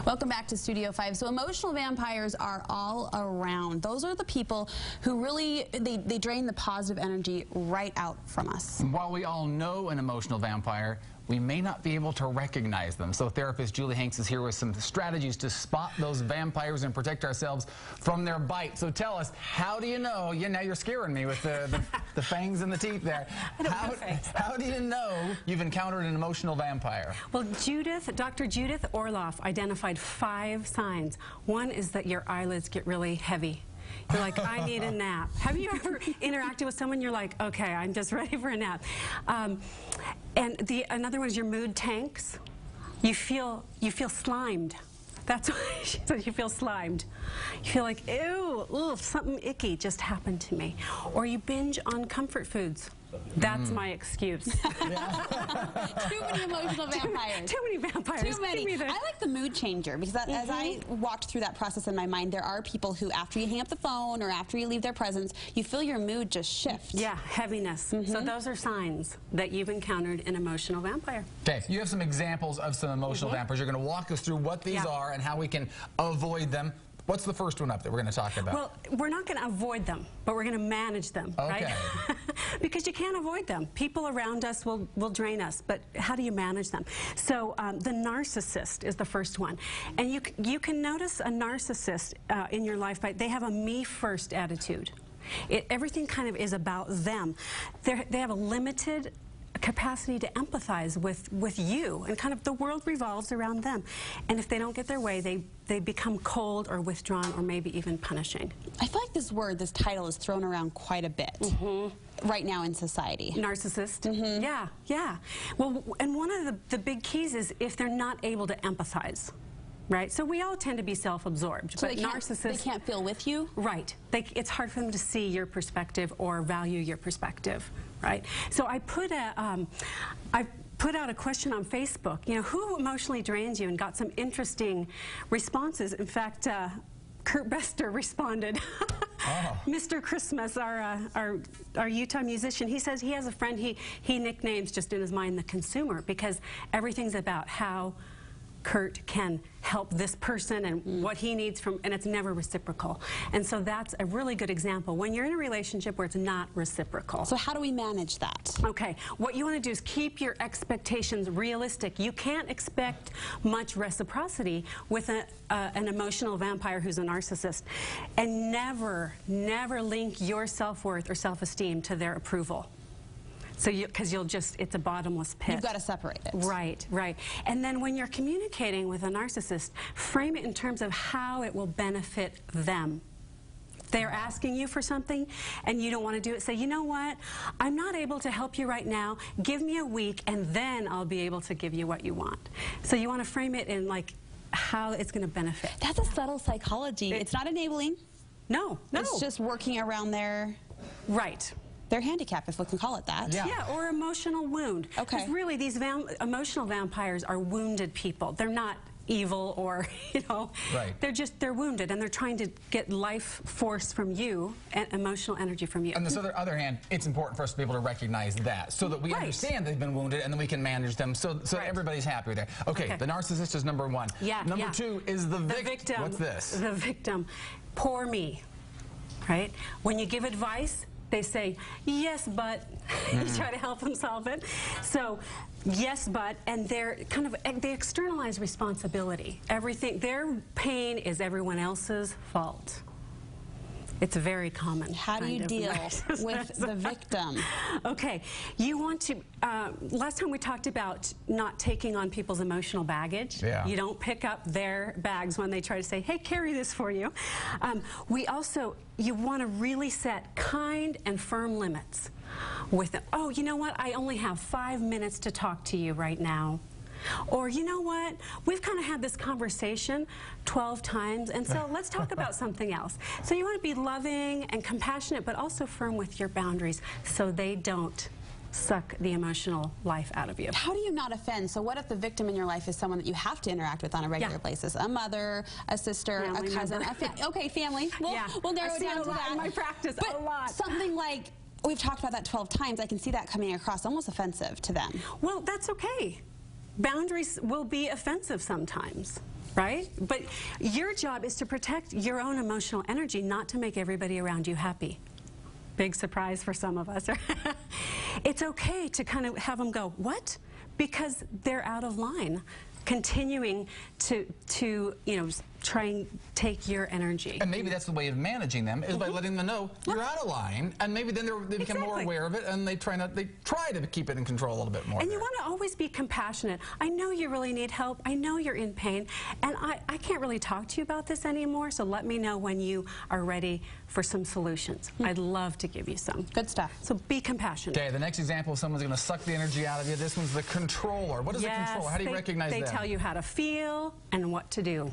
Welcome back to Studio 5. So emotional vampires are all around. Those are the people who really, they drain the positive energy right out from us. While we all know an emotional vampire, we may not be able to recognize them. So therapist Julie Hanks is here with some strategies to spot those vampires and protect ourselves from their bite. So tell us, how do you know? Now you're scaring me with the fangs and the teeth there. How do you know you've encountered an emotional vampire? Well, Dr. Judith Orloff identified 5 signs. One is that your eyelids get really heavy. You're like, I need a nap. Have you ever interacted with someone you're like, okay, I'm just ready for a nap? And another one is your mood tanks. You feel slimed. That's why she said you feel slimed. You feel like, ew, something icky just happened to me. Or you binge on comfort foods. That's my excuse. Too many emotional vampires. Too many vampires. Too many. I like the mood changer because as I walked through that process in my mind, there are people who, after you hang up the phone or after you leave their presence, you feel your mood just shift. Yeah, heaviness. So those are signs that you've encountered an emotional vampire. Okay, you have some examples of some emotional vampires. You're going to walk us through what these are and how we can avoid them. What's the first one up that we're going to talk about? Well, we're not going to avoid them, but we're going to manage them, right? Because you can't avoid them. People around us will drain us, but how do you manage them? So the narcissist is the first one. And you can notice a narcissist in your life, but they have a me-first attitude. Everything kind of is about them. They have a limited capacity to empathize with you, and kind of the world revolves around them. And if they don't get their way, they become cold or withdrawn or maybe even punishing. I feel like this title is thrown around quite a bit right now in society. Narcissist? Yeah. Well, and one of the big keys is if they're not able to empathize. Right, so we all tend to be self-absorbed, but narcissists... They can't feel with you? Right. It's hard for them to see your perspective or value your perspective, right? So I put out a question on Facebook, who emotionally drains you, and got some interesting responses. In fact, Kurt Bester responded. Mr. Christmas, our Utah musician, he says he has a friend he nicknames just in his mind the consumer, because everything's about how Kurt can help this person and what he needs from, and it's never reciprocal. And so that's a really good example when you're in a relationship where it's not reciprocal. So how do we manage that? Okay, what you want to do is keep your expectations realistic. You can't expect much reciprocity with an emotional vampire who's a narcissist. And never link your self-worth or self-esteem to their approval. So because it's a bottomless pit. You've got to separate it. Right. And then when you're communicating with a narcissist, frame it in terms of how it will benefit them. They're asking you for something and you don't want to do it. Say, you know what? I'm not able to help you right now. Give me a week and then I'll be able to give you what you want. So you want to frame it in like how it's going to benefit. That's a subtle psychology. It's not enabling. No. It's just working around their handicap, if we can call it that. Yeah, or emotional wound. Okay. Because really, these emotional vampires are wounded people. They're not evil or, they're wounded, and they're trying to get life force from you and emotional energy from you. On the other hand, it's important for us to be able to recognize that so that we understand they've been wounded, and then we can manage them so everybody's happy there. Okay, the narcissist is number 1. Number 2 is the victim. What's this? The victim. Poor me, right? When you give advice, they say, yes, but, you try to help them solve it. So, yes, but, and they externalize responsibility. Everything, their pain is everyone else's fault. It's very common. How do you deal with the victim? Okay, you want to, last time we talked about not taking on people's emotional baggage. You don't pick up their bags when they try to say, hey, carry this for you. You want to really set kind and firm limits with them. Oh, you know what? I only have 5 minutes to talk to you right now. Or, you know what, we've kind of had this conversation 12 times, and so let's talk about something else. So you want to be loving and compassionate, but also firm with your boundaries so they don't suck the emotional life out of you. How do you not offend? So what if the victim in your life is someone that you have to interact with on a regular basis? A mother, a sister, family a cousin, family. We'll narrow it down to that. In my practice, a lot. Something like, we've talked about that 12 times, I can see that coming across almost offensive to them. Well, that's okay. boundaries will be offensive sometimes, right? But your job is to protect your own emotional energy, not to make everybody around you happy. Big surprise for some of us. It's okay to kind of have them go, what? Because they're out of line, continuing to try and take your energy. And maybe that's the way of managing them, is by letting them know you're out of line, and maybe then they become more aware of it, and they try to keep it in control a little bit more. And you want to always be compassionate. I know you really need help. I know you're in pain, and I can't really talk to you about this anymore, so let me know when you are ready for some solutions. I'd love to give you some. Good stuff. So be compassionate. Okay, the next example of someone's going to suck the energy out of you, this one's the controller. What is a controller? How do you recognize that? They tell you how to feel and what to do.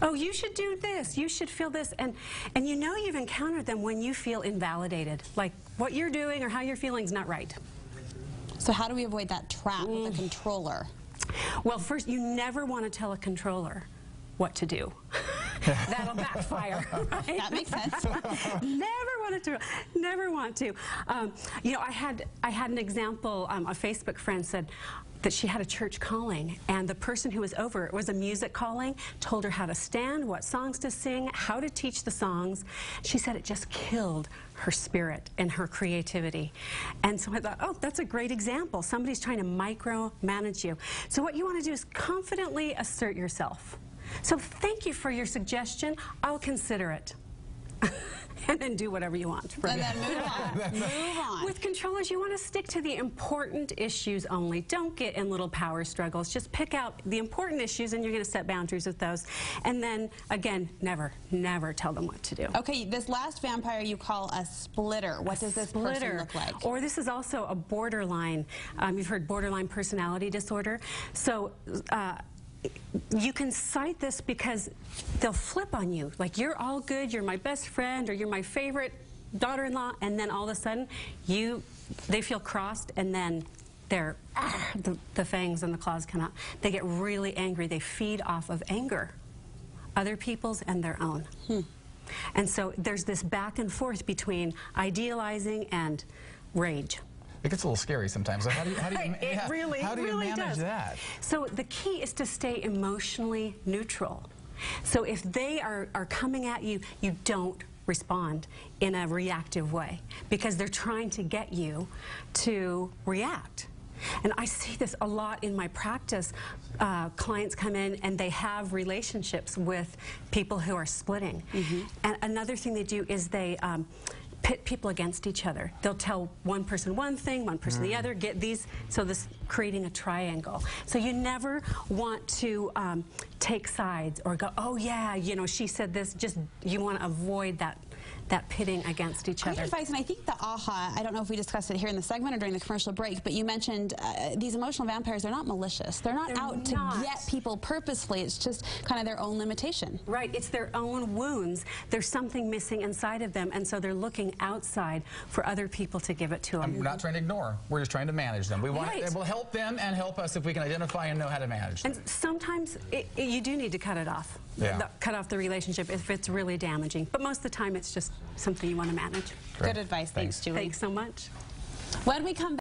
Oh, you should do this, you should feel this, and you know you've encountered them when you feel invalidated, like what you're doing or how you're feeling is not right. So how do we avoid that trap with a controller? Well, first, you never want to tell a controller what to do. That'll backfire, right? That makes sense. Never want to. You know, I had an example. A Facebook friend said that she had a church calling, and the person who was over it was a music calling, told her how to stand, what songs to sing, how to teach the songs. She said it just killed her spirit and her creativity. And so I thought, oh, that's a great example. Somebody's trying to micromanage you. So what you want to do is confidently assert yourself. So thank you for your suggestion. I'll consider it. And then do whatever you want. And then move on. Move on. With controllers, you want to stick to the important issues only. Don't get in little power struggles. Just pick out the important issues, and you're going to set boundaries with those. And then, again, never tell them what to do. Okay, this last vampire you call a splitter. What does this person look like? Or this is also a borderline. You've heard borderline personality disorder. So, you can cite this because they'll flip on you. Like, you're all good, you're my best friend, or you're my favorite daughter-in-law, and then all of a sudden, they feel crossed, and then the fangs and the claws come out. They get really angry. They feed off of anger, other people's and their own. And so there's this back and forth between idealizing and rage. It gets a little scary sometimes. So how do you really manage that? So the key is to stay emotionally neutral. So if they are coming at you, you don't respond in a reactive way, because they're trying to get you to react. And I see this a lot in my practice. Clients come in and they have relationships with people who are splitting. And another thing they do is they pit people against each other. They'll tell one person one thing, one person the other, so this creating a triangle. So you never want to take sides or go, oh yeah, you know, she said this. You want to avoid that pitting against each other. Great advice, and I think the aha, I don't know if we discussed it here in the segment or during the commercial break, but you mentioned these emotional vampires, they're not malicious. They're not out to get people purposefully. It's just kind of their own limitation. Right, it's their own wounds. There's something missing inside of them, and so they're looking outside for other people to give it to them. We're not trying to ignore. We're just trying to manage them. It will help them and help us if we can identify and know how to manage them. And sometimes you do need to cut it off. Cut off the relationship if it's really damaging. But most of the time, it's just something you want to manage. Good advice. Thanks, Julie. Thanks so much. When we come back,